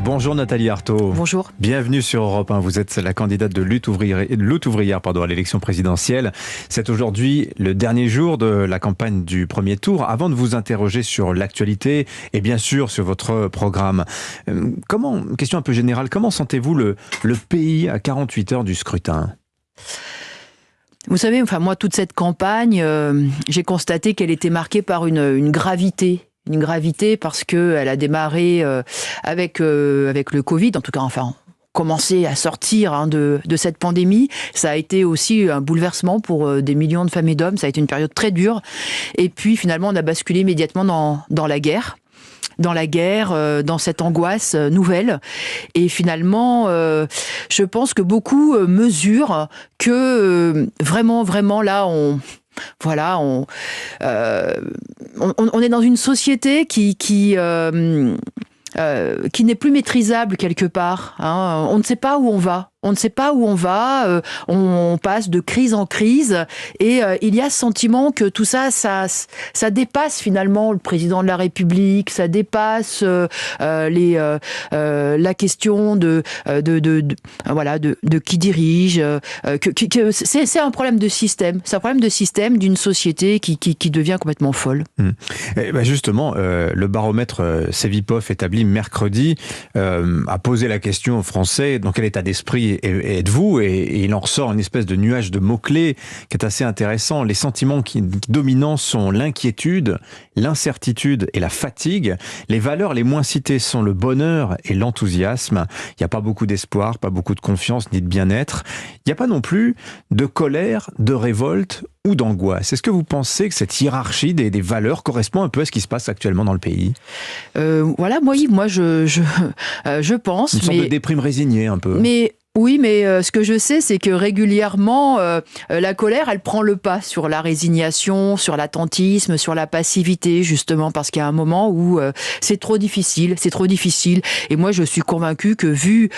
Bonjour Nathalie Arthaud. Bonjour. Bienvenue sur Europe 1. Vous êtes la candidate de lutte ouvrière à l'élection présidentielle. C'est aujourd'hui le dernier jour de la campagne du premier tour. Avant de vous interroger sur l'actualité et bien sûr sur votre programme, question un peu générale, comment sentez-vous le pays à 48 heures du scrutin ? Vous savez, moi, toute cette campagne, j'ai constaté qu'elle était marquée par une gravité. Une gravité parce qu'elle a démarré avec le Covid, en tout cas, commencé à sortir de cette pandémie. Ça a été aussi un bouleversement pour des millions de femmes et d'hommes. Ça a été une période très dure. Et puis, finalement, on a basculé immédiatement dans la guerre. Dans cette angoisse nouvelle. Et finalement, je pense que beaucoup mesurent que vraiment là, on est dans une société qui n'est plus maîtrisable quelque part. On ne sait pas où on va. On passe de crise en crise et il y a ce sentiment que tout ça dépasse finalement le président de la République, ça dépasse la question de qui dirige, que c'est un problème de système, d'une société qui devient complètement folle. Et justement, le baromètre Cevipof établi mercredi a posé la question aux Français dans quel état d'esprit êtes-vous, et il en ressort une espèce de nuage de mots-clés qui est assez intéressant. Les sentiments qui dominants sont l'inquiétude, l'incertitude et la fatigue. Les valeurs les moins citées sont le bonheur et l'enthousiasme. Il n'y a pas beaucoup d'espoir, pas beaucoup de confiance ni de bien-être. Il n'y a pas non plus de colère, de révolte ou d'angoisse. Est-ce que vous pensez que cette hiérarchie des valeurs correspond un peu à ce qui se passe actuellement dans le pays ? Moi je pense. Une sorte de déprime résignée un peu. Oui, mais ce que je sais, c'est que régulièrement, la colère, elle prend le pas sur la résignation, sur l'attentisme, sur la passivité, justement, parce qu'il y a un moment où c'est trop difficile. Et moi, je suis convaincue que vu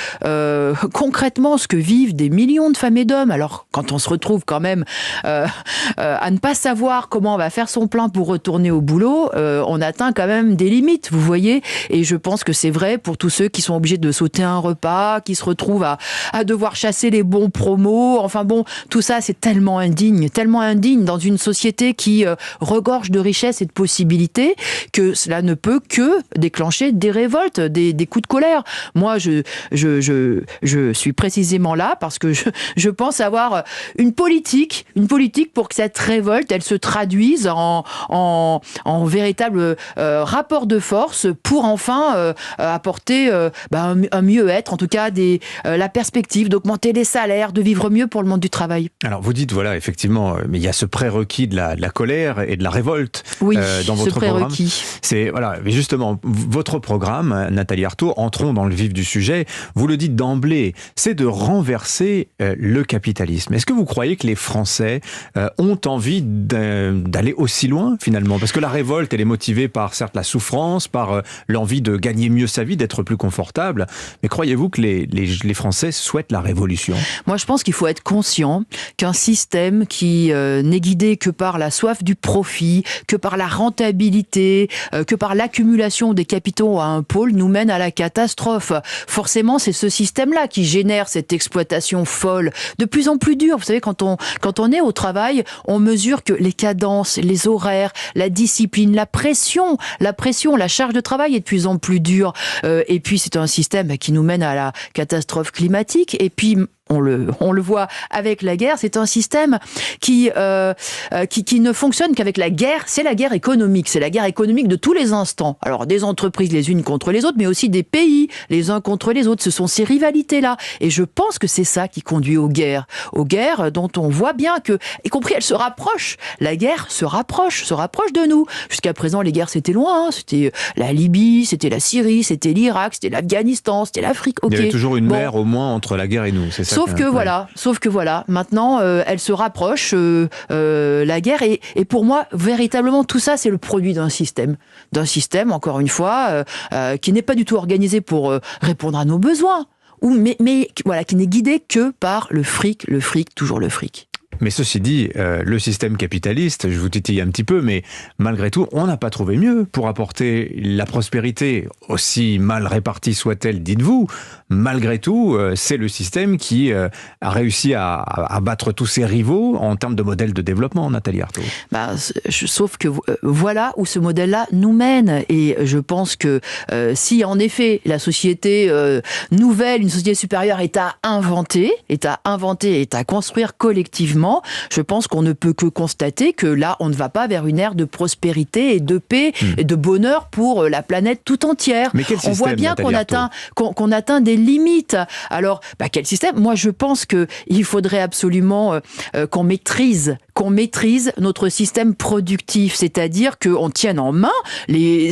concrètement ce que vivent des millions de femmes et d'hommes, alors quand on se retrouve quand même à ne pas savoir comment on va faire son plein pour retourner au boulot, on atteint quand même des limites, vous voyez. Et je pense que c'est vrai pour tous ceux qui sont obligés de sauter un repas, qui se retrouvent à devoir chasser les bons promos. Tout ça, c'est tellement indigne dans une société qui regorge de richesses et de possibilités que cela ne peut que déclencher des révoltes, des coups de colère. Moi, je suis précisément là parce que je pense avoir une politique pour que cette révolte, elle se traduise en véritable rapport de force pour enfin apporter un mieux-être, en tout cas la perspective d'augmenter les salaires, de vivre mieux pour le monde du travail. Alors vous dites, effectivement, mais il y a ce prérequis de la colère et de la révolte dans votre programme. Mais justement, votre programme, Nathalie Arthaud, entrons dans le vif du sujet, vous le dites d'emblée, c'est de renverser le capitalisme. Est-ce que vous croyez que les Français ont envie d'aller aussi loin, finalement ? Parce que la révolte, elle est motivée par, certes, la souffrance, par l'envie de gagner mieux sa vie, d'être plus confortable, mais croyez-vous que les Français souhaitent la révolution ? Moi, je pense qu'il faut être conscient qu'un système qui n'est guidé que par la soif du profit, que par la rentabilité, que par l'accumulation des capitaux à un pôle, nous mène à la catastrophe. Forcément, c'est ce système-là qui génère cette exploitation folle, de plus en plus dure. Vous savez, quand on est au travail, on mesure que les cadences, les horaires, la discipline, la pression, la charge de travail est de plus en plus dure. Et puis, c'est un système qui nous mène à la catastrophe climatique. Et puis, on le voit avec la guerre, c'est un système qui ne fonctionne qu'avec la guerre. C'est la guerre économique de tous les instants. Alors des entreprises les unes contre les autres, mais aussi des pays les uns contre les autres. Ce sont ces rivalités-là. Et je pense que c'est ça qui conduit aux guerres dont on voit bien que, y compris elles se rapprochent. La guerre se rapproche de nous. Jusqu'à présent, les guerres c'était loin. C'était la Libye, c'était la Syrie, c'était l'Irak, c'était l'Afghanistan, c'était l'Afrique. Il y avait toujours une mer au moins entre la guerre et nous. C'est ça. Sauf que voilà, maintenant, elle se rapproche, la guerre, et pour moi, véritablement, tout ça, c'est le produit d'un système, encore une fois, qui n'est pas du tout organisé pour répondre à nos besoins, mais qui n'est guidé que par le fric, toujours le fric. Mais ceci dit, le système capitaliste, je vous titille un petit peu, mais malgré tout, on n'a pas trouvé mieux pour apporter la prospérité, aussi mal répartie soit-elle, dites-vous. Malgré tout, c'est le système qui a réussi à battre tous ses rivaux en termes de modèle de développement, Nathalie Arthaud. Sauf que voilà où ce modèle-là nous mène. Et je pense que si en effet la société nouvelle, une société supérieure est à inventer, est à construire collectivement, je pense qu'on ne peut que constater que là, on ne va pas vers une ère de prospérité et de paix et de bonheur pour la planète tout entière. Mais quel système, on voit bien qu'on atteint des limites. Alors, quel système ? Moi, je pense qu'il faudrait absolument qu'on maîtrise notre système productif, c'est-à-dire qu'on tienne en main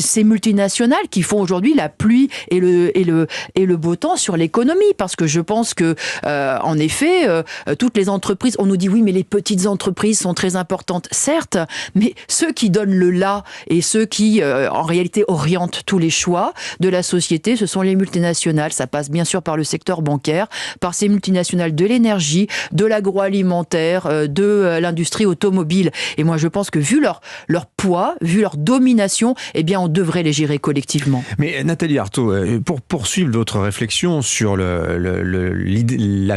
ces multinationales qui font aujourd'hui la pluie et le beau temps sur l'économie, parce que je pense que en effet, toutes les entreprises, on nous dit oui, mais les petites entreprises sont très importantes, certes, mais ceux qui donnent le là et ceux qui en réalité orientent tous les choix de la société, ce sont les multinationales. Ça passe bien sûr par le secteur bancaire, par ces multinationales de l'énergie, de l'agroalimentaire, de l'industrie automobile. Et moi, je pense que vu leur poids, vu leur domination, eh bien, on devrait les gérer collectivement. Mais Nathalie Arthaud, pour poursuivre votre réflexion sur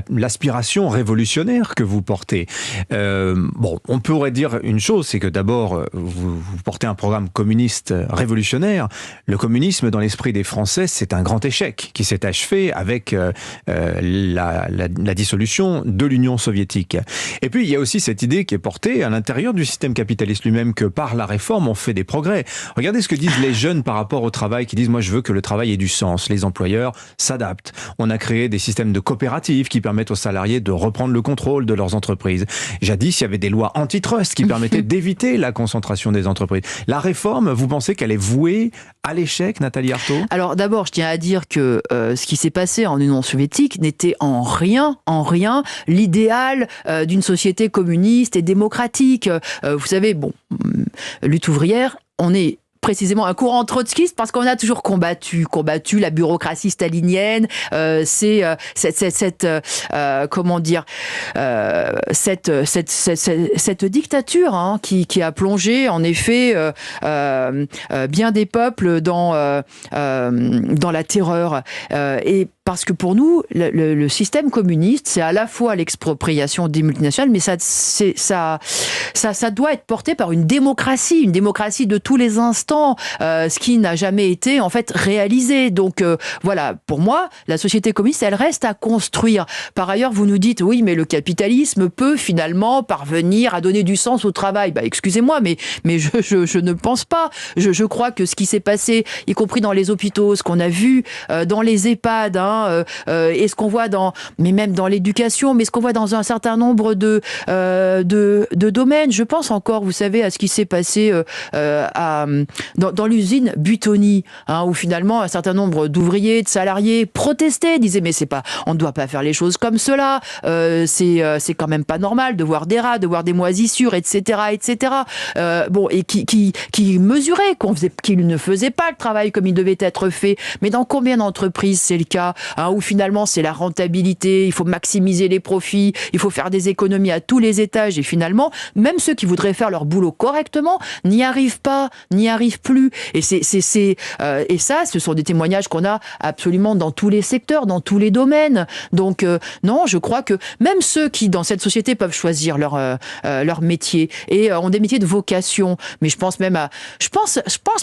l'aspiration révolutionnaire que vous portez, on pourrait dire une chose, c'est que d'abord, vous portez un programme communiste révolutionnaire. Le communisme, dans l'esprit des Français, c'est un grand échec qui s'est achevé avec la dissolution de l'Union soviétique. Et puis, il y a aussi cette idée qui est portée à l'intérieur du système capitaliste lui-même, que par la réforme, on fait des progrès. Regardez ce que disent les jeunes par rapport au travail, qui disent « moi, je veux que le travail ait du sens ». Les employeurs s'adaptent. On a créé des systèmes de coopératives qui permettent aux salariés de reprendre le contrôle de leurs entreprises. Jadis, il y avait des lois antitrust qui permettaient d'éviter la concentration des entreprises. La réforme, vous pensez qu'elle est vouée à l'échec, Nathalie Arthaud ? Alors d'abord, je tiens à dire que ce qui s'est passé en Union soviétique n'était en rien l'idéal d'une société communiste et démocratique. Vous savez, lutte ouvrière, on est précisément un courant trotskiste parce qu'on a toujours combattu la bureaucratie stalinienne, cette dictature qui a plongé en effet bien des peuples dans la terreur, et parce que pour nous, le système communiste, c'est à la fois l'expropriation des multinationales, mais ça doit être porté par une démocratie de tous les instants, ce qui n'a jamais été en fait réalisé. Donc voilà, pour moi, la société communiste, elle reste à construire. Par ailleurs, vous nous dites, oui, mais le capitalisme peut finalement parvenir à donner du sens au travail. Excusez-moi, mais je ne pense pas. Je crois que ce qui s'est passé, y compris dans les hôpitaux, ce qu'on a vu dans les EHPAD, et ce qu'on voit mais même dans l'éducation, mais ce qu'on voit dans un certain nombre de domaines. Je pense encore, vous savez, à ce qui s'est passé dans l'usine Buitoni, où finalement un certain nombre d'ouvriers, de salariés protestaient, disaient mais on ne doit pas faire les choses comme cela. C'est quand même pas normal de voir des rats, de voir des moisissures, etc., etc. Et qui mesuraient qu'ils ne faisaient pas le travail comme il devait être fait. Mais dans combien d'entreprises c'est le cas, où finalement c'est la rentabilité, il faut maximiser les profits, il faut faire des économies à tous les étages, et finalement, même ceux qui voudraient faire leur boulot correctement n'y arrivent pas, n'y arrivent plus. Et et ça, ce sont des témoignages qu'on a absolument dans tous les secteurs, dans tous les domaines. Donc non, je crois que même ceux qui dans cette société peuvent choisir leur métier et ont des métiers de vocation, mais je pense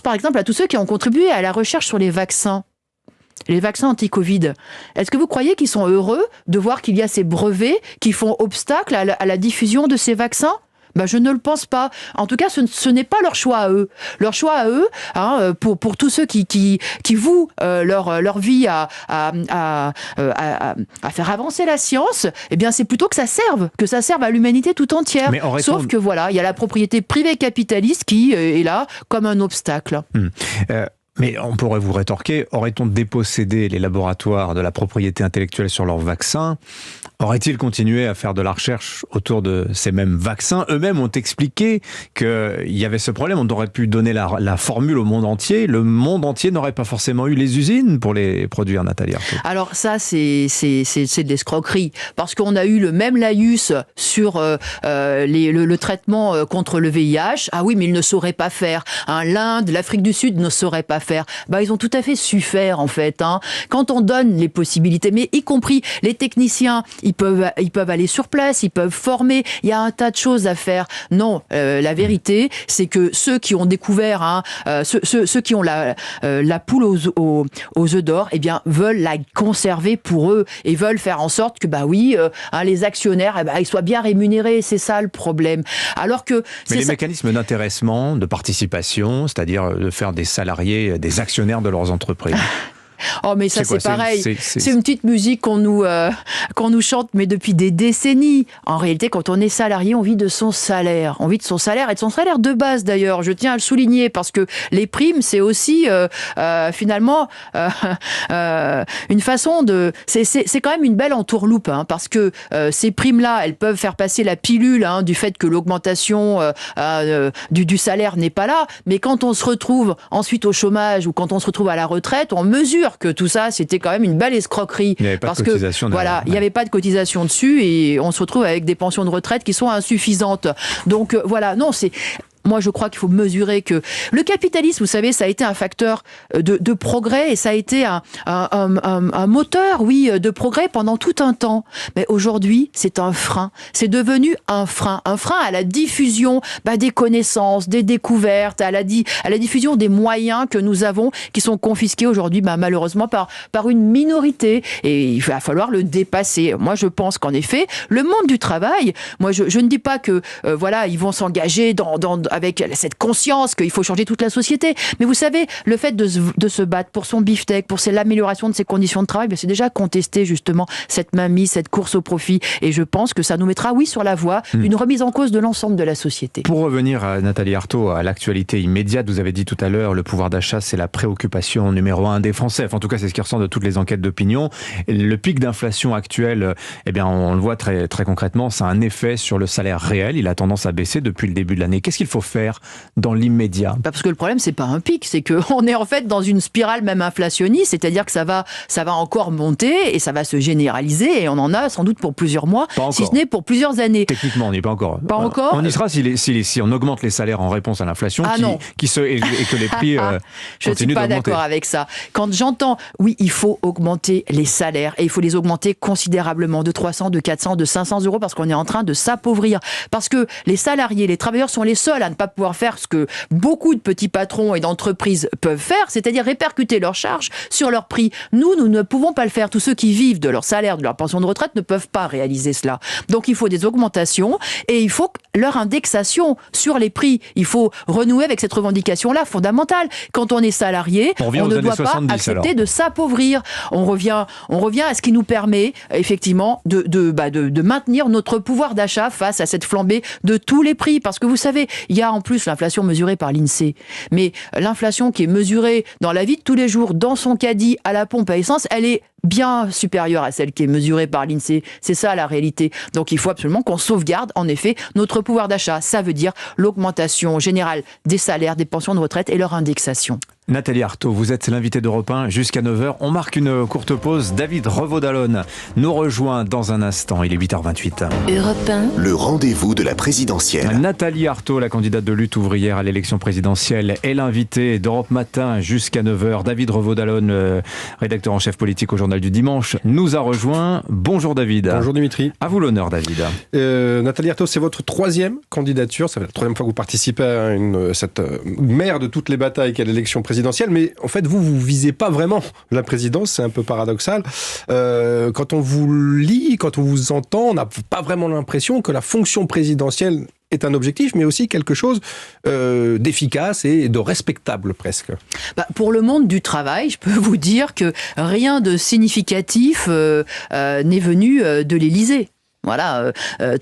par exemple à tous ceux qui ont contribué à la recherche sur les vaccins anti-Covid. Est-ce que vous croyez qu'ils sont heureux de voir qu'il y a ces brevets qui font obstacle à la diffusion de ces vaccins ? Je ne le pense pas. En tout cas, ce n'est pas leur choix à eux. Leur choix à eux, pour tous ceux qui vouent leur vie à faire avancer la science, eh bien, c'est plutôt que ça serve à l'humanité tout entière. Sauf que voilà, il y a la propriété privée capitaliste qui est là comme un obstacle. Mais on pourrait vous rétorquer, aurait-on dépossédé les laboratoires de la propriété intellectuelle sur leurs vaccins? Aurait-il continué à faire de la recherche autour de ces mêmes vaccins? Eux-mêmes ont expliqué qu'il y avait ce problème. On aurait pu donner la formule au monde entier. Le monde entier n'aurait pas forcément eu les usines pour les produire, Nathalie Arthaud. Alors ça, c'est de l'escroquerie. Parce qu'on a eu le même laïus sur le traitement contre le VIH. Ah oui, mais ils ne sauraient pas faire. L'Inde, l'Afrique du Sud ne sauraient pas faire. Ils ont tout à fait su faire, en fait. Quand on donne les possibilités, mais y compris les techniciens, ils peuvent aller sur place, ils peuvent former. Il y a un tas de choses à faire. Non, la vérité, c'est que ceux qui ont découvert, ceux qui ont la poule aux œufs d'or, eh bien, veulent la conserver pour eux et veulent faire en sorte que, les actionnaires, ils soient bien rémunérés. C'est ça le problème. Alors que mais les mécanismes d'intéressement, de participation, c'est-à-dire de faire des salariés, des actionnaires de leurs entreprises. Oh, mais ça, c'est pareil. C'est une petite musique qu'on nous chante, mais depuis des décennies. En réalité, quand on est salarié, on vit de son salaire. On vit de son salaire et de son salaire de base, d'ailleurs. Je tiens à le souligner parce que les primes, c'est aussi, finalement, une façon de... C'est quand même une belle entourloupe, parce que ces primes-là, elles peuvent faire passer la pilule du fait que l'augmentation du salaire n'est pas là. Mais quand on se retrouve ensuite au chômage ou quand on se retrouve à la retraite, on mesure que tout ça, c'était quand même une belle escroquerie. Il n'y avait pas de cotisation. Il n'y avait pas de cotisation dessus et on se retrouve avec des pensions de retraite qui sont insuffisantes. Donc non, c'est... Moi, je crois qu'il faut mesurer que le capitalisme, vous savez, ça a été un facteur de progrès et ça a été un moteur, oui, de progrès pendant tout un temps. Mais aujourd'hui, c'est un frein. C'est devenu un frein à la diffusion des connaissances, des découvertes, à la diffusion des moyens que nous avons, qui sont confisqués aujourd'hui, malheureusement, par une minorité. Et il va falloir le dépasser. Moi, je pense qu'en effet, le monde du travail, moi, je ne dis pas que, ils vont s'engager avec cette conscience qu'il faut changer toute la société. Mais vous savez, le fait de se battre pour son beefsteak, pour l'amélioration de ses conditions de travail, c'est déjà contester justement cette mainmise, cette course au profit. Et je pense que ça nous mettra, sur la voie d'une remise en cause de l'ensemble de la société. Pour revenir à Nathalie Arthaud, à l'actualité immédiate, vous avez dit tout à l'heure, le pouvoir d'achat, c'est la préoccupation numéro 1 des Français. Enfin, en tout cas, c'est ce qui ressort de toutes les enquêtes d'opinion. Le pic d'inflation actuel, on le voit très, très concrètement, ça a un effet sur le salaire réel. Il a tendance à baisser depuis le début de l'année. Qu'est-ce qu'il faut faire dans l'immédiat? Parce que le problème, c'est pas un pic, c'est qu'on est en fait dans une spirale même inflationniste, c'est-à-dire que ça va encore monter et ça va se généraliser et on en a sans doute pour plusieurs mois, si ce n'est pour plusieurs années. Techniquement, on n'y est pas encore. Pas encore. On y sera si on augmente les salaires en réponse à l'inflation et que les prix je ne suis continuent pas d'augmenter. d'accord avec ça. Quand j'entends, oui, il faut augmenter les salaires et il faut les augmenter considérablement, de 300, de 400, de 500 euros parce qu'on est en train de s'appauvrir. Parce que les salariés, les travailleurs sont les seuls à ne pas pouvoir faire ce que beaucoup de petits patrons et d'entreprises peuvent faire, c'est-à-dire répercuter leurs charges sur leurs prix. Nous ne pouvons pas le faire. Tous ceux qui vivent de leur salaire, de leur pension de retraite ne peuvent pas réaliser cela. Donc il faut des augmentations et il faut leur indexation sur les prix. Il faut renouer avec cette revendication-là fondamentale. Quand on est salarié, on ne doit pas accepter de s'appauvrir. On revient à ce qui nous permet effectivement de maintenir notre pouvoir d'achat face à cette flambée de tous les prix. Parce que vous savez, il y a en plus l'inflation mesurée par l'INSEE. Mais l'inflation qui est mesurée dans la vie de tous les jours, dans son caddie, à la pompe à essence, elle est bien supérieure à celle qui est mesurée par l'INSEE. C'est ça la réalité. Donc il faut absolument qu'on sauvegarde en effet notre pouvoir d'achat. Ça veut dire l'augmentation générale des salaires, des pensions de retraite et leur indexation. Nathalie Arthaud, vous êtes l'invitée d'Europe 1 jusqu'à 9h. On marque une courte pause. David Revaud-Dallon nous rejoint dans un instant. Il est 8h28. Europe 1. Le rendez-vous de la présidentielle. Nathalie Arthaud, la candidate de lutte ouvrière à l'élection présidentielle, est l'invitée d'Europe Matin jusqu'à 9h. David Revaud-Dallon, rédacteur en chef politique au Journal du Dimanche, nous a rejoint. Bonjour David. Bonjour Dimitri. À vous l'honneur David. Nathalie Arthaud, c'est votre troisième candidature. Ça fait la troisième fois que vous participez à cette mère de toutes les batailles qu'est l'élection présidentielle. Mais en fait, vous visez pas vraiment la présidence, c'est un peu paradoxal. Quand on vous lit, quand on vous entend, on n'a pas vraiment l'impression que la fonction présidentielle est un objectif, mais aussi quelque chose d'efficace et de respectable presque. Pour le monde du travail, je peux vous dire que rien de significatif n'est venu de l'Élysée. Voilà,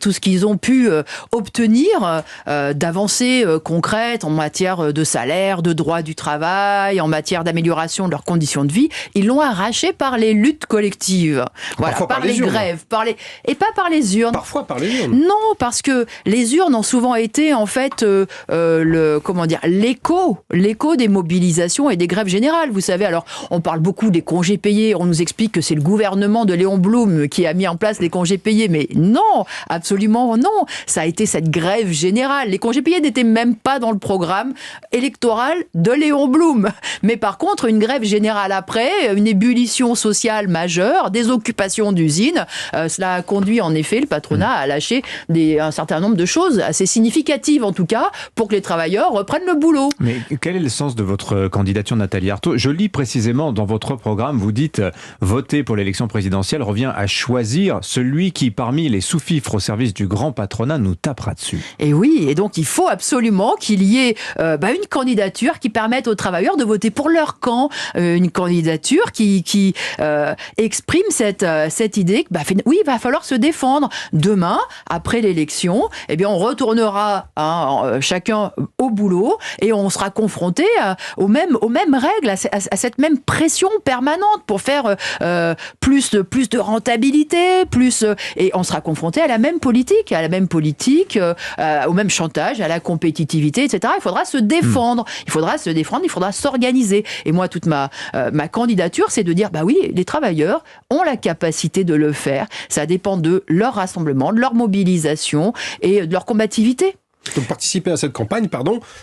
tout ce qu'ils ont pu obtenir d'avancées concrètes en matière de salaire, de droit du travail, en matière d'amélioration de leurs conditions de vie, ils l'ont arraché par les luttes collectives. Voilà, Parfois par les grèves, et pas par les urnes. Parfois par les urnes. Non, parce que les urnes ont souvent été en fait l'écho des mobilisations et des grèves générales. Vous savez, alors on parle beaucoup des congés payés, on nous explique que c'est le gouvernement de Léon Blum qui a mis en place les congés payés, mais non, absolument non. Ça a été cette grève générale. Les congés payés n'étaient même pas dans le programme électoral de Léon Blum. Mais par contre, une grève générale après, une ébullition sociale majeure, des occupations d'usines, cela a conduit en effet le patronat à lâcher un certain nombre de choses assez significatives en tout cas pour que les travailleurs reprennent le boulot. Mais quel est le sens de votre candidature, Nathalie Arthaud? Je lis précisément dans votre programme, vous dites voter pour l'élection présidentielle revient à choisir celui qui, parmi les sous-fifres au service du grand patronat, nous tapera dessus. Et oui, et donc il faut absolument qu'il y ait une candidature qui permette aux travailleurs de voter pour leur camp, une candidature qui exprime cette idée que oui, il va falloir se défendre. Demain, après l'élection, eh bien on retournera chacun au boulot et on sera confronté aux mêmes règles, à cette même pression permanente pour faire plus de rentabilité, et on sera confronté à la même politique, au même chantage, à la compétitivité, etc. Il faudra se défendre, il faudra s'organiser. Et moi, toute ma candidature, c'est de dire, oui, les travailleurs ont la capacité de le faire. Ça dépend de leur rassemblement, de leur mobilisation et de leur combativité. Donc participer à cette campagne,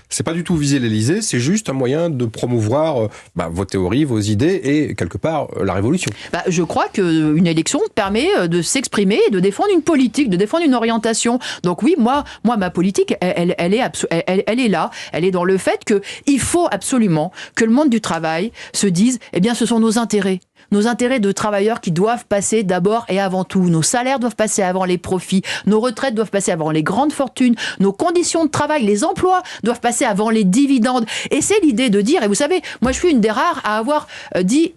c'est pas du tout viser l'Élysée, c'est juste un moyen de promouvoir vos théories, vos idées et quelque part la révolution. Je crois qu'une élection permet de s'exprimer et de défendre une politique, de défendre une orientation. Donc oui, moi ma politique, elle est là, elle est dans le fait qu'il faut absolument que le monde du travail se dise, ce sont nos intérêts de travailleurs qui doivent passer d'abord et avant tout. Nos salaires doivent passer avant les profits, nos retraites doivent passer avant les grandes fortunes, nos conditions de travail, les emplois doivent passer avant les dividendes. Et c'est l'idée de dire, et vous savez, moi je suis une des rares à avoir dit,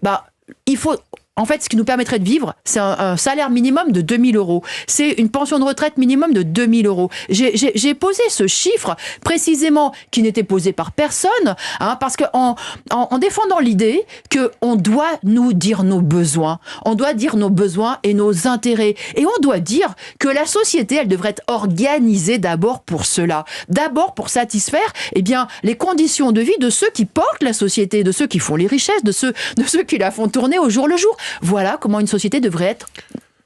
il faut... En fait, ce qui nous permettrait de vivre, c'est un salaire minimum de 2 000 €. C'est une pension de retraite minimum de 2 000 €. J'ai posé ce chiffre précisément qui n'était posé par personne, parce que en défendant l'idée qu'on doit nous dire nos besoins, on doit dire nos besoins et nos intérêts, et on doit dire que la société, elle devrait être organisée d'abord pour cela, d'abord pour satisfaire, les conditions de vie de ceux qui portent la société, de ceux qui font les richesses, de ceux qui la font tourner au jour le jour. Voilà comment une société devrait être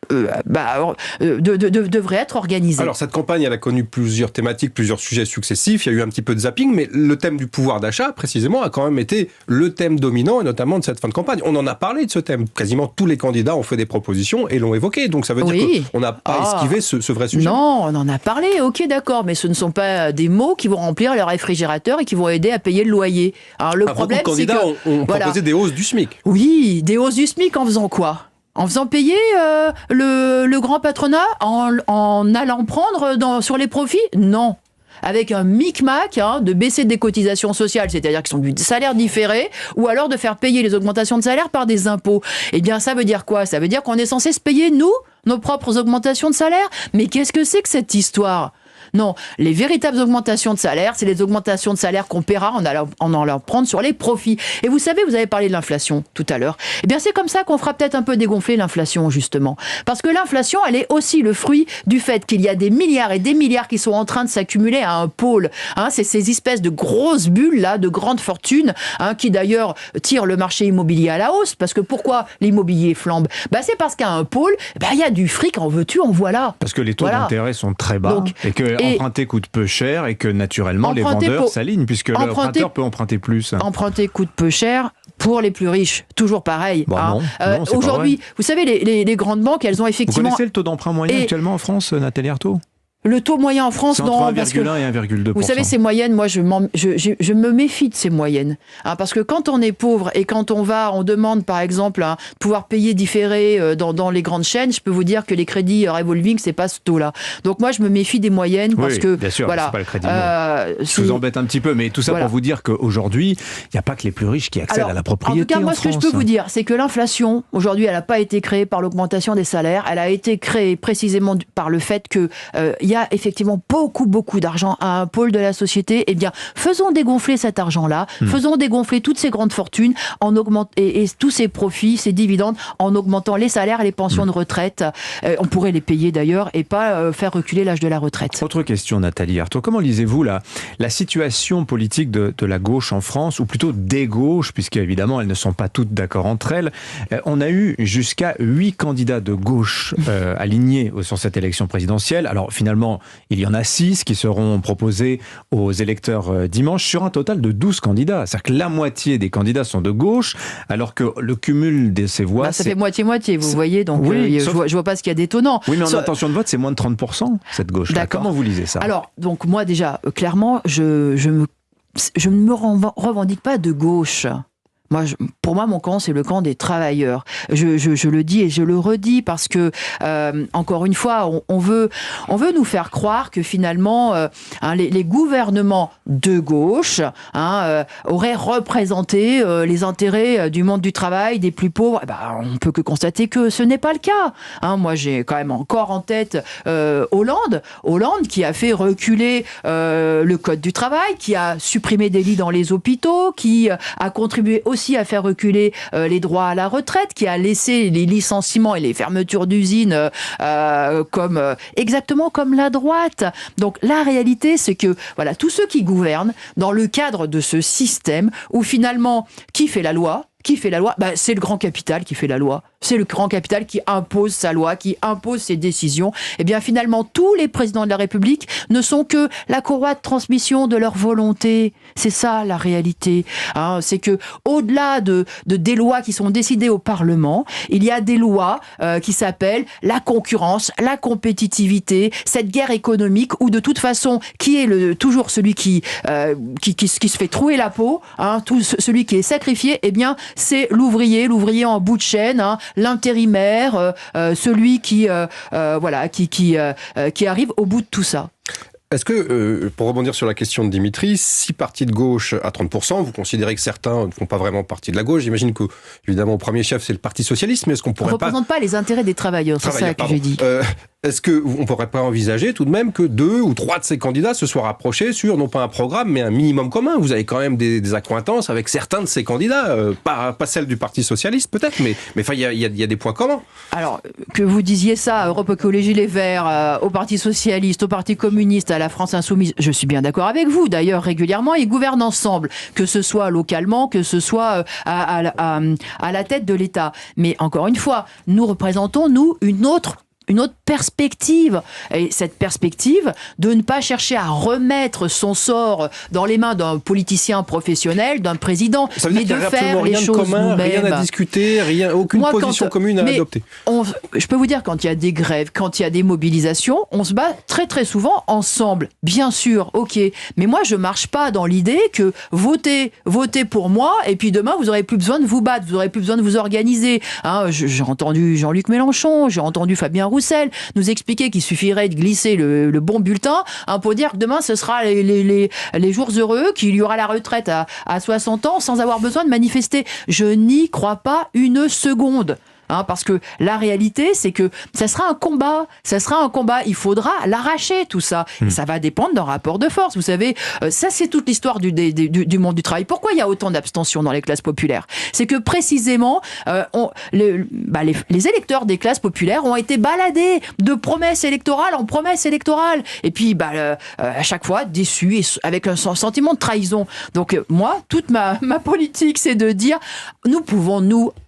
devrait être organisée. Alors cette campagne, elle a connu plusieurs thématiques, plusieurs sujets successifs, il y a eu un petit peu de zapping, mais le thème du pouvoir d'achat, précisément, a quand même été le thème dominant, et notamment de cette fin de campagne. On en a parlé de ce thème, quasiment tous les candidats ont fait des propositions et l'ont évoqué, donc ça veut dire qu'on n'a pas esquivé ce vrai sujet. Non, on en a parlé, ok d'accord, mais ce ne sont pas des mots qui vont remplir leur réfrigérateur et qui vont aider à payer le loyer. Alors le problème, beaucoup de candidats ont proposé des hausses du SMIC. Oui, des hausses du SMIC en faisant quoi ? En faisant payer le grand patronat, en allant prendre sur les profits ? Non. Avec un micmac de baisser des cotisations sociales, c'est-à-dire qui sont du salaire différé, ou alors de faire payer les augmentations de salaire par des impôts. Ça veut dire quoi ? Ça veut dire qu'on est censé se payer, nous, nos propres augmentations de salaire ? Mais qu'est-ce que c'est que cette histoire ? Non, les véritables augmentations de salaire, c'est les augmentations de salaire qu'on paiera en allant prendre sur les profits. Et vous savez, vous avez parlé de l'inflation tout à l'heure. C'est comme ça qu'on fera peut-être un peu dégonfler l'inflation, justement. Parce que l'inflation, elle est aussi le fruit du fait qu'il y a des milliards et des milliards qui sont en train de s'accumuler à un pôle. C'est ces espèces de grosses bulles, là, de grandes fortunes, qui d'ailleurs tirent le marché immobilier à la hausse. Parce que pourquoi l'immobilier flambe ? C'est parce qu'à un pôle, il y a du fric, en veux-tu, en voilà. Parce que les taux d'intérêt sont très bas. Et que emprunter coûte peu cher et que naturellement les vendeurs s'alignent puisque l'emprunteur peut emprunter plus. Emprunter coûte peu cher pour les plus riches, toujours pareil. Non, aujourd'hui, vous savez, les grandes banques, elles ont effectivement... Vous connaissez le taux d'emprunt moyen actuellement en France, Nathalie Arthaud ? Le taux moyen en France, c'est entre 1,1 et 1,2%. Vous savez, ces moyennes, moi, je me méfie de ces moyennes. Parce que quand on est pauvre et quand on demande, par exemple, pouvoir payer différé dans les grandes chaînes, je peux vous dire que les crédits revolving, c'est pas ce taux-là. Donc moi, je me méfie des moyennes parce que... bien sûr, voilà, c'est pas le crédit. Je vous embête un petit peu, mais tout ça pour vous dire qu'aujourd'hui, il n'y a pas que les plus riches qui accèdent à la propriété. En tout cas, moi, ce que je peux vous dire, c'est que l'inflation, aujourd'hui, elle n'a pas été créée par l'augmentation des salaires, elle a été créée précisément par le fait que il y a effectivement beaucoup d'argent à un pôle de la société. Eh bien, faisons dégonfler cet argent-là, faisons dégonfler toutes ces grandes fortunes et tous ces profits, ces dividendes, en augmentant les salaires et les pensions de retraite. On pourrait les payer d'ailleurs et pas faire reculer l'âge de la retraite. Autre question, Nathalie Arthaud. Comment lisez-vous la situation politique de la gauche en France, ou plutôt des gauches, puisqu'évidemment elles ne sont pas toutes d'accord entre elles. On a eu jusqu'à 8 candidats de gauche alignés sur cette élection présidentielle. Alors finalement, il y en a 6 qui seront proposés aux électeurs dimanche sur un total de 12 candidats. C'est-à-dire que la moitié des candidats sont de gauche, alors que le cumul de ces voix... ça fait moitié-moitié, vous voyez, donc je vois pas ce qu'il y a d'étonnant. Oui, mais en intention de vote, c'est moins de 30%, cette gauche-là. Comment vous lisez ça? Alors, donc moi déjà, clairement, je ne me revendique pas de gauche. Pour moi, mon camp, c'est le camp des travailleurs. Je le dis et je le redis parce que, encore une fois, on veut nous faire croire que finalement, les gouvernements de gauche auraient représenté les intérêts du monde du travail, des plus pauvres. On peut que constater que ce n'est pas le cas. Moi, j'ai quand même encore en tête Hollande qui a fait reculer le code du travail, qui a supprimé des lits dans les hôpitaux, qui a contribué aussi à faire reculer les droits à la retraite, qui a laissé les licenciements et les fermetures d'usines exactement comme la droite. Donc la réalité, c'est que voilà, tous ceux qui gouvernent dans le cadre de ce système où finalement, qui fait la loi ? C'est le grand capital qui fait la loi. C'est le grand capital qui impose sa loi, qui impose ses décisions. Et bien finalement, tous les présidents de la République ne sont que la courroie de transmission de leur volonté. C'est ça la réalité. C'est que au-delà des lois qui sont décidées au Parlement, il y a des lois qui s'appellent la concurrence, la compétitivité, cette guerre économique où de toute façon, qui est toujours celui qui se fait trouer la peau, celui qui est sacrifié, eh bien c'est l'ouvrier en bout de chaîne, l'intérimaire, celui qui arrive au bout de tout ça. Est-ce que, pour rebondir sur la question de Dimitri, 6 partis de gauche à 30%, vous considérez que certains ne font pas vraiment partie de la gauche? J'imagine que, évidemment, au premier chef, c'est le Parti socialiste, mais est-ce qu'on pourrait pas... On ne représente pas les intérêts des travailleurs, c'est ça que j'ai dit. Est-ce qu'on ne pourrait pas envisager tout de même que 2 ou 3 de ces candidats se soient rapprochés sur, non pas un programme, mais un minimum commun? Vous avez quand même des accointances avec certains de ces candidats, pas celle du Parti socialiste peut-être, mais il y a des points communs. Alors, que vous disiez ça à Europe Écologie Les Verts, au Parti socialiste, au Parti communiste, à la France insoumise, je suis bien d'accord avec vous. D'ailleurs, régulièrement, ils gouvernent ensemble, que ce soit localement, que ce soit à la tête de l'État. Mais encore une fois, nous représentons, une autre perspective. Et cette perspective de ne pas chercher à remettre son sort dans les mains d'un politicien professionnel, d'un président, mais de faire les choses nous-mêmes. Rien à discuter, aucune position commune à adopter. Je peux vous dire, quand il y a des grèves, quand il y a des mobilisations, on se bat très très souvent ensemble. Bien sûr, ok. Mais moi, je marche pas dans l'idée que votez pour moi, et puis demain, vous aurez plus besoin de vous battre, vous aurez plus besoin de vous organiser. J'ai entendu Jean-Luc Mélenchon, j'ai entendu Fabien Roussel nous expliquer qu'il suffirait de glisser le bon bulletin pour dire que demain ce sera les jours heureux, qu'il y aura la retraite à 60 ans sans avoir besoin de manifester. Je n'y crois pas une seconde. Parce que la réalité, c'est que ça sera un combat. Il faudra l'arracher, tout ça. Et ça va dépendre d'un rapport de force. Vous savez, ça, c'est toute l'histoire du monde du travail. Pourquoi il y a autant d'abstention dans les classes populaires? C'est que précisément, les électeurs des classes populaires ont été baladés de promesse électorale en promesse électorale. Et puis, à chaque fois, déçus et avec un sentiment de trahison. Donc, moi, toute ma politique, c'est de dire, nous pouvons,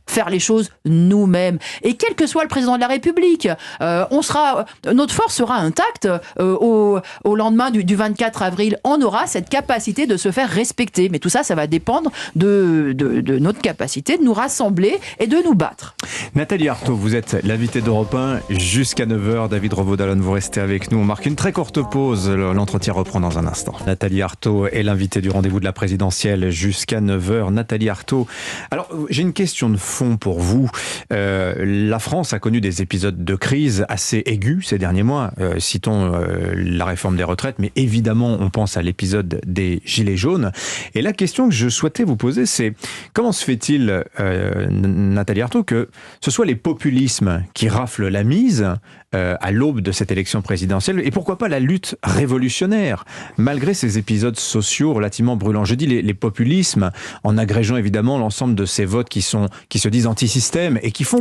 faire les choses nous-mêmes. Et quel que soit le président de la République, notre force sera intacte au lendemain du 24 avril. On aura cette capacité de se faire respecter. Mais tout ça, ça va dépendre de notre capacité de nous rassembler et de nous battre. Nathalie Arthaud, vous êtes l'invitée d'Europe 1 jusqu'à 9h. David Revaud-Dallon, vous restez avec nous. On marque une très courte pause. L'entretien reprend dans un instant. Nathalie Arthaud est l'invitée du rendez-vous de la présidentielle jusqu'à 9h. Nathalie Arthaud, alors j'ai une question de fond pour vous. La France a connu des épisodes de crise assez aigus ces derniers mois. Citons la réforme des retraites, mais évidemment on pense à l'épisode des Gilets jaunes. Et la question que je souhaitais vous poser, c'est comment se fait-il, Nathalie Arthaud, que ce soit les populismes qui raflent la mise à l'aube de cette élection présidentielle, et pourquoi pas la lutte révolutionnaire, malgré ces épisodes sociaux relativement brûlants. Je dis les populismes, en agrégeant évidemment l'ensemble de ces votes qui se disent anti-système et qui font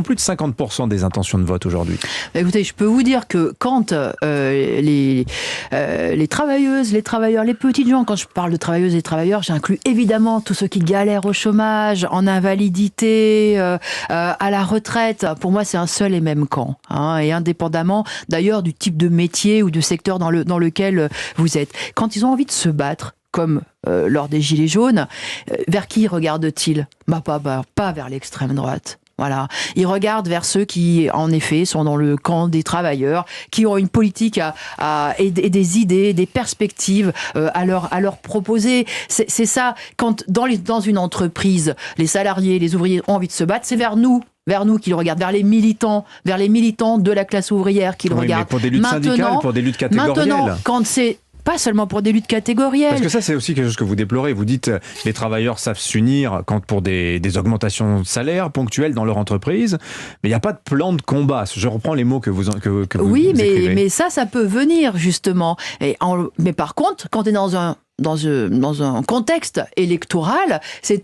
plus de 50% des intentions de vote aujourd'hui. Écoutez, je peux vous dire que quand les travailleuses, les travailleurs, les petites gens, quand je parle de travailleuses et travailleurs, j'inclus évidemment tous ceux qui galèrent au chômage, en invalidité, à la retraite. Pour moi, c'est un seul et même camp, et indépendamment d'ailleurs du type de métier ou de secteur dans lequel vous êtes. Quand ils ont envie de se battre, comme lors des Gilets jaunes, vers qui regardent-ils ? Pas vers l'extrême droite. Voilà. Ils regardent vers ceux qui, en effet, sont dans le camp des travailleurs, qui ont une politique et des idées, des perspectives à leur proposer. C'est ça. Quand dans une entreprise, les salariés, les ouvriers ont envie de se battre, c'est vers nous qu'ils regardent, vers les militants de la classe ouvrière qu'ils regardent. Mais pour des luttes syndicales, pour des luttes catégorielles. Maintenant, quand c'est pas seulement pour des luttes catégorielles. Parce que ça, c'est aussi quelque chose que vous déplorez. Vous dites les travailleurs savent s'unir pour des augmentations de salaire ponctuelles dans leur entreprise, mais il n'y a pas de plan de combat. Je reprends les mots que vous oui, écrivez. mais ça peut venir, justement. Mais par contre, quand tu es dans un contexte électoral, c'est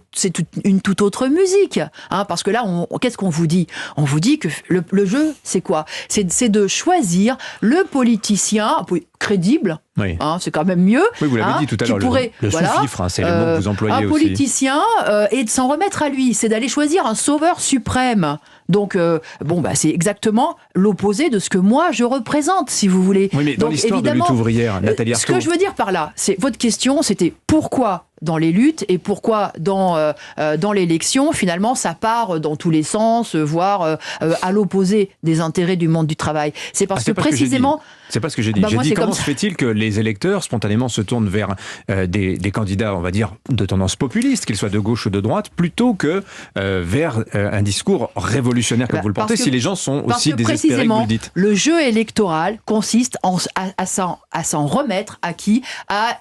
une toute autre musique. Parce que là, qu'est-ce qu'on vous dit ? On vous dit que le jeu, c'est quoi ? C'est de choisir le politicien crédible. Oui. C'est quand même mieux. Oui, vous l'avez dit tout à l'heure, le sous-fifre, c'est le mot que vous employez aussi. Un politicien, et de s'en remettre à lui, c'est d'aller choisir un sauveur suprême. Donc, c'est exactement l'opposé de ce que moi je représente, si vous voulez. Oui, mais dans l'histoire de lutte ouvrière, Nathalie Arthaud. Ce que je veux dire par là, c'est votre question, c'était pourquoi dans les luttes et pourquoi dans l'élection, finalement, ça part dans tous les sens, voire à l'opposé des intérêts du monde du travail. C'est parce que précisément... C'est pas ce que j'ai dit. J'ai dit comment se fait-il que les électeurs spontanément se tournent vers des candidats, on va dire, de tendance populiste, qu'ils soient de gauche ou de droite, plutôt que vers un discours révolutionnaire comme vous le portez, si les gens sont aussi désespérés que vous le dites. Le jeu électoral consiste à s'en remettre à qui ? À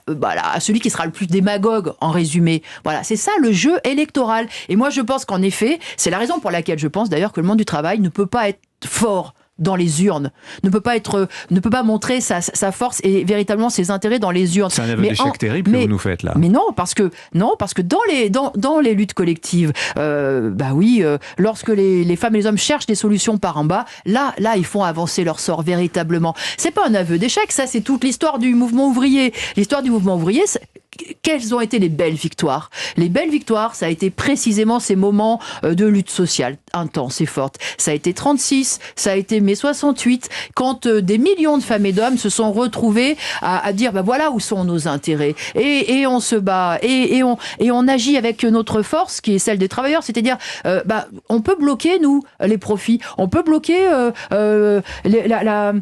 celui qui sera le plus démagogue, en résumé. Voilà, c'est ça le jeu électoral. Et moi, je pense qu'en effet, c'est la raison pour laquelle je pense d'ailleurs que le monde du travail ne peut pas être fort dans les urnes, ne peut pas montrer sa force et véritablement ses intérêts dans les urnes. C'est un aveu d'échec terrible que vous nous faites là. Mais non, parce que dans les luttes collectives, lorsque les femmes et les hommes cherchent des solutions par en bas, là ils font avancer leur sort véritablement. C'est pas un aveu d'échec, ça c'est toute l'histoire du mouvement ouvrier. L'histoire du mouvement ouvrier, quelles ont été les belles victoires ? Les belles victoires, ça a été précisément ces moments de lutte sociale intense et forte. Ça a été 36, ça a été mai 68, quand des millions de femmes et d'hommes se sont retrouvés à dire voilà où sont nos intérêts. Et on se bat, et on agit avec notre force, qui est celle des travailleurs, c'est-à-dire on peut bloquer, nous, les profits, on peut bloquer la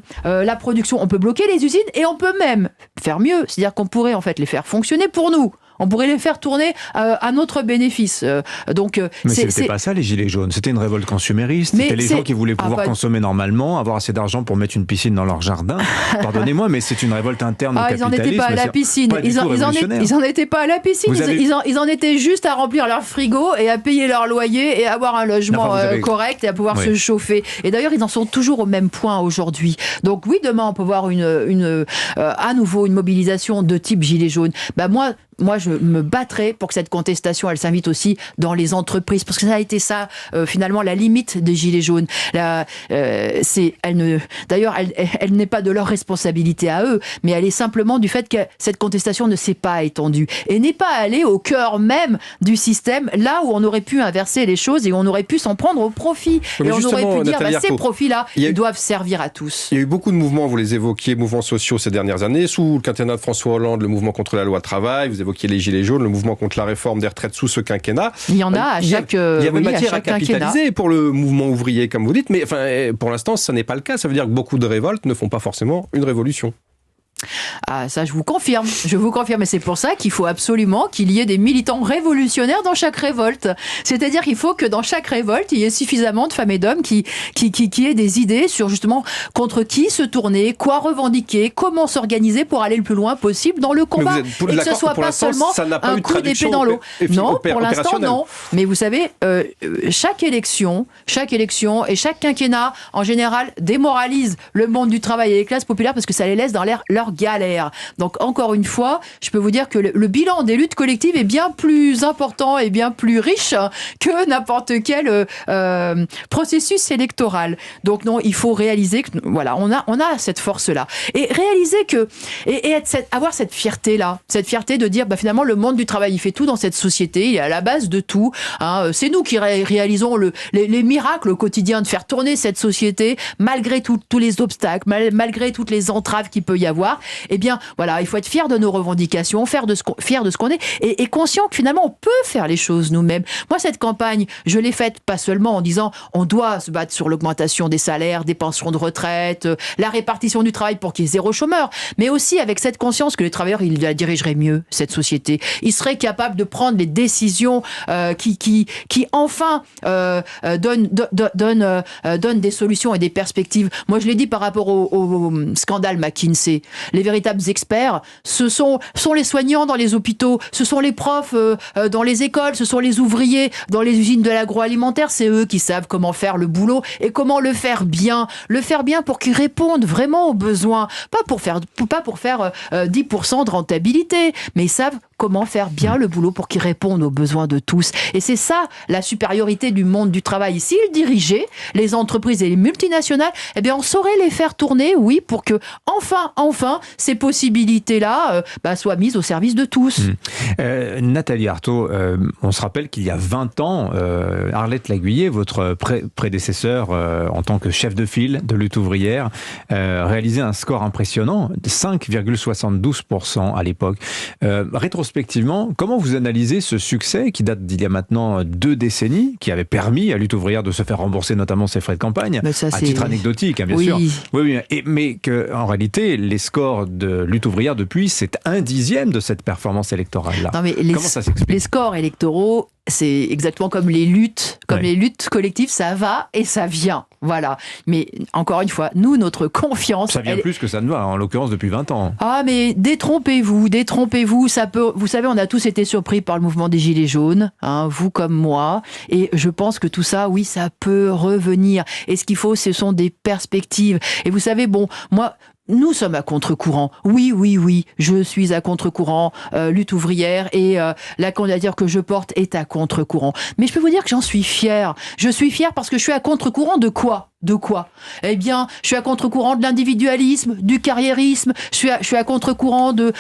production, on peut bloquer les usines, et on peut même faire mieux, c'est-à-dire qu'on pourrait en fait les faire fonctionner pour nous. On pourrait les faire tourner à notre bénéfice. Mais c'était pas ça les Gilets jaunes, c'était une révolte consumériste. C'était les gens qui voulaient pouvoir consommer normalement, avoir assez d'argent pour mettre une piscine dans leur jardin. Pardonnez-moi, mais c'est une révolte interne au capitalisme. Ils n'en étaient pas à la piscine. Ils n'en étaient pas à la piscine. Ils en étaient juste à remplir leur frigo et à payer leur loyer et à avoir un logement correct et à pouvoir se chauffer. Et d'ailleurs, ils en sont toujours au même point aujourd'hui. Donc oui, demain, on peut voir à nouveau une mobilisation de type Gilets jaunes. moi, je me battrai pour que cette contestation, elle s'invite aussi dans les entreprises, parce que ça a été ça, finalement, la limite des Gilets jaunes. D'ailleurs, elle n'est pas de leur responsabilité à eux, mais elle est simplement du fait que cette contestation ne s'est pas étendue et n'est pas allée au cœur même du système, là où on aurait pu inverser les choses et on aurait pu s'en prendre au profit. Et on aurait pu dire, ces profits-là, ils doivent servir à tous. Il y a eu beaucoup de mouvements, vous les évoquiez, mouvements sociaux ces dernières années. Sous le quinquennat de François Hollande, le mouvement contre la loi travail, vous évoquiez les Gilets jaunes, le mouvement contre la réforme des retraites sous ce quinquennat. Il y en a à chaque quinquennat. Il y avait matière à capitaliser pour le mouvement ouvrier, comme vous dites, mais pour l'instant, ça n'est pas le cas. Ça veut dire que beaucoup de révoltes ne font pas forcément une révolution. Ah, ça, je vous confirme. Et c'est pour ça qu'il faut absolument qu'il y ait des militants révolutionnaires dans chaque révolte. C'est-à-dire qu'il faut que dans chaque révolte, il y ait suffisamment de femmes et d'hommes qui aient des idées sur justement contre qui se tourner, quoi revendiquer, comment s'organiser pour aller le plus loin possible dans le combat. Et que ce soit pas seulement un coup d'épée dans l'eau. Non, pour l'instant, non. Mais vous savez, chaque élection et chaque quinquennat, en général, démoralise le monde du travail et les classes populaires parce que ça les laisse dans leur galère. Donc, encore une fois, je peux vous dire que le bilan des luttes collectives est bien plus important et bien plus riche que n'importe quel processus électoral. Donc, non, il faut réaliser que, voilà, on a cette force-là. Et réaliser que, avoir cette fierté-là, cette fierté de dire, finalement, le monde du travail, il fait tout dans cette société, il est à la base de tout. Hein, c'est nous qui réalisons les miracles au quotidien de faire tourner cette société, malgré tous les obstacles, malgré toutes les entraves qu'il peut y avoir. Eh bien, voilà, il faut être fier de nos revendications, fier de ce qu'on est, et conscient que finalement, on peut faire les choses nous-mêmes. Moi, cette campagne, je l'ai faite pas seulement en disant on doit se battre sur l'augmentation des salaires, des pensions de retraite, la répartition du travail pour qu'il y ait zéro chômeur, mais aussi avec cette conscience que les travailleurs, ils la dirigeraient mieux, cette société. Ils seraient capables de prendre les décisions qui enfin donnent des solutions et des perspectives. Moi, je l'ai dit par rapport au scandale McKinsey. Les véritables experts, ce sont les soignants dans les hôpitaux, ce sont les profs dans les écoles, ce sont les ouvriers dans les usines de l'agroalimentaire. C'est eux qui savent comment faire le boulot et comment le faire bien pour qu'ils répondent vraiment aux besoins, pas pour faire 10% de rentabilité, mais ils savent comment faire bien le boulot pour qu'ils répondent aux besoins de tous. Et c'est ça, la supériorité du monde du travail. S'ils dirigeaient les entreprises et les multinationales, eh bien, on saurait les faire tourner, oui, pour que, enfin, ces possibilités-là soient mises au service de tous. Nathalie Arthaud, on se rappelle qu'il y a 20 ans, Arlette Laguiller, votre prédécesseur en tant que chef de file de lutte ouvrière, réalisait un score impressionnant, 5,72% à l'époque. Rétrospectivement, comment vous analysez ce succès qui date d'il y a maintenant 2 décennies, qui avait permis à lutte ouvrière de se faire rembourser notamment ses frais de campagne, à titre anecdotique, hein, bien sûr. Oui, mais qu'en réalité, les scores de lutte ouvrière depuis, c'est 1/10 de cette performance électorale-là. Non, mais comment ça s'explique ? Les scores électoraux, c'est exactement comme les luttes, les luttes collectives, ça va et ça vient. Voilà. Mais encore une fois, nous, notre confiance... Ça vient plus que ça ne va, en l'occurrence depuis 20 ans. Ah, mais détrompez-vous. Ça peut... Vous savez, on a tous été surpris par le mouvement des Gilets jaunes, hein, vous comme moi. Et je pense que tout ça, oui, ça peut revenir. Et ce qu'il faut, ce sont des perspectives. Et vous savez, moi... Nous sommes à contre-courant. Oui, je suis à contre-courant, lutte ouvrière, et la candidature que je porte est à contre-courant. Mais je peux vous dire que j'en suis fière. Je suis fière parce que je suis à contre-courant de quoi ? Eh bien, je suis à contre-courant de l'individualisme, du carriérisme. Je suis à contre-courant de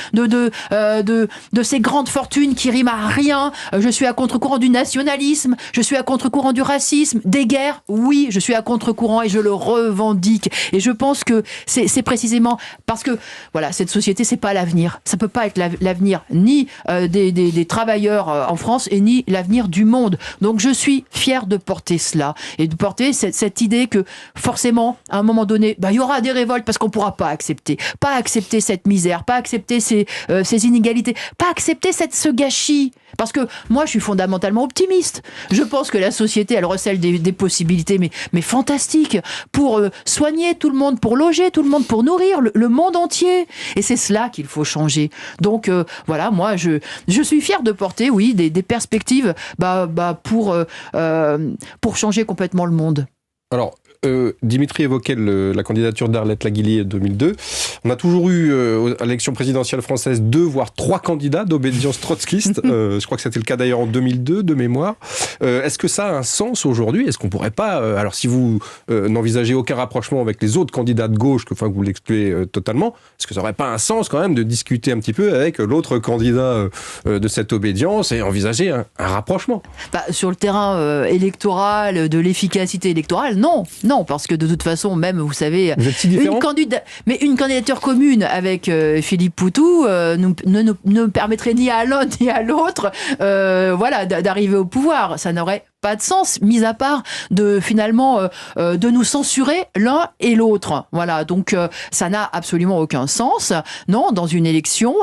ces grandes fortunes qui riment à rien. Je suis à contre-courant du nationalisme. Je suis à contre-courant du racisme, des guerres. Oui, je suis à contre-courant et je le revendique. Et je pense que c'est précisément parce que voilà, cette société, c'est pas l'avenir. Ça peut pas être l'avenir ni des travailleurs en France et ni l'avenir du monde. Donc, je suis fière de porter cela et de porter cette idée que forcément, à un moment donné, il y aura des révoltes parce qu'on ne pourra pas accepter cette misère, pas accepter ces inégalités, pas accepter ce gâchis. Parce que moi, je suis fondamentalement optimiste. Je pense que la société, elle recèle des possibilités, mais fantastiques, pour soigner tout le monde, pour loger tout le monde, pour nourrir le monde entier. Et c'est cela qu'il faut changer. Donc, voilà, moi, je suis fière de porter, oui, des perspectives pour changer complètement le monde. Alors, Dimitri évoquait la candidature d'Arlette Laguillier 2002. On a toujours eu, à l'élection présidentielle française, 2 voire 3 candidats d'obédience trotskiste. Je crois que c'était le cas d'ailleurs en 2002, de mémoire. Est-ce que ça a un sens aujourd'hui ? Est-ce qu'on pourrait pas, alors si vous n'envisagez aucun rapprochement avec les autres candidats de gauche, que vous l'excluez totalement, est-ce que ça n'aurait pas un sens quand même de discuter un petit peu avec l'autre candidat de cette obédience et envisager un rapprochement ? Sur le terrain électoral, de l'efficacité électorale, non, parce que de toute façon, même, vous savez, vous êtes si différents ? une candidature commune avec Philippe Poutou ne permettrait ni à l'un ni à l'autre d'arriver au pouvoir. Ça n'aurait pas de sens, mis à part de nous censurer l'un et l'autre. Voilà, donc ça n'a absolument aucun sens. Non, dans une élection,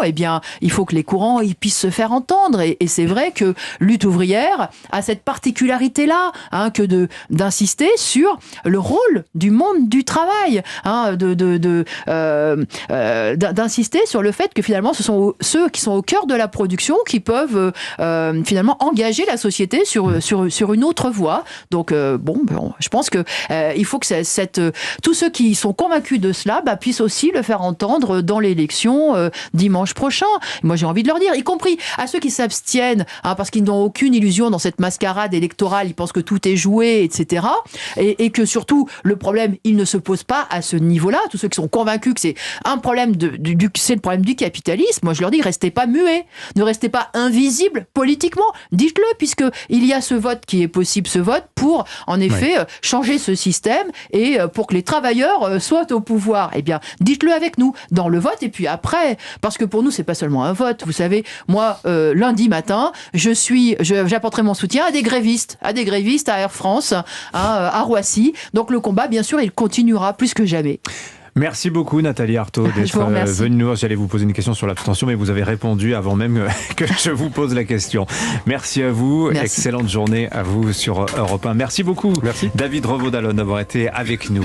il faut que les courants puissent se faire entendre. Et c'est vrai que Lutte ouvrière a cette particularité-là, que d'insister sur le rôle du monde du travail, d'insister sur le fait que finalement ce sont ceux qui sont au cœur de la production qui peuvent engager la société sur une autre voie. Donc je pense que il faut que tous ceux qui sont convaincus de cela puissent aussi le faire entendre dans l'élection dimanche prochain. Moi j'ai envie de leur dire, y compris à ceux qui s'abstiennent parce qu'ils n'ont aucune illusion dans cette mascarade électorale, ils pensent que tout est joué, etc. Et que surtout le problème il ne se pose pas à ce niveau-là. Tous ceux qui sont convaincus que c'est un problème c'est le problème du capitalisme, moi je leur dis, restez pas muets, ne restez pas invisibles politiquement, dites-le, puisque il y a ce vote qui est possible, ce vote pour en effet changer ce système et pour que les travailleurs soient au pouvoir. Dites-le avec nous dans le vote, et puis après, parce que pour nous c'est pas seulement un vote, vous savez, moi lundi matin j'apporterai mon soutien à des grévistes à Air France, à Roissy, donc le combat bien sûr il continuera plus que jamais. Merci beaucoup Nathalie Arthaud d'être venue nous voir. J'allais vous poser une question sur l'abstention, mais vous avez répondu avant même que je vous pose la question. Merci à vous. Merci. Excellente journée à vous sur Europe 1. Merci beaucoup. Merci. David Revaud-Dallon d'avoir été avec nous.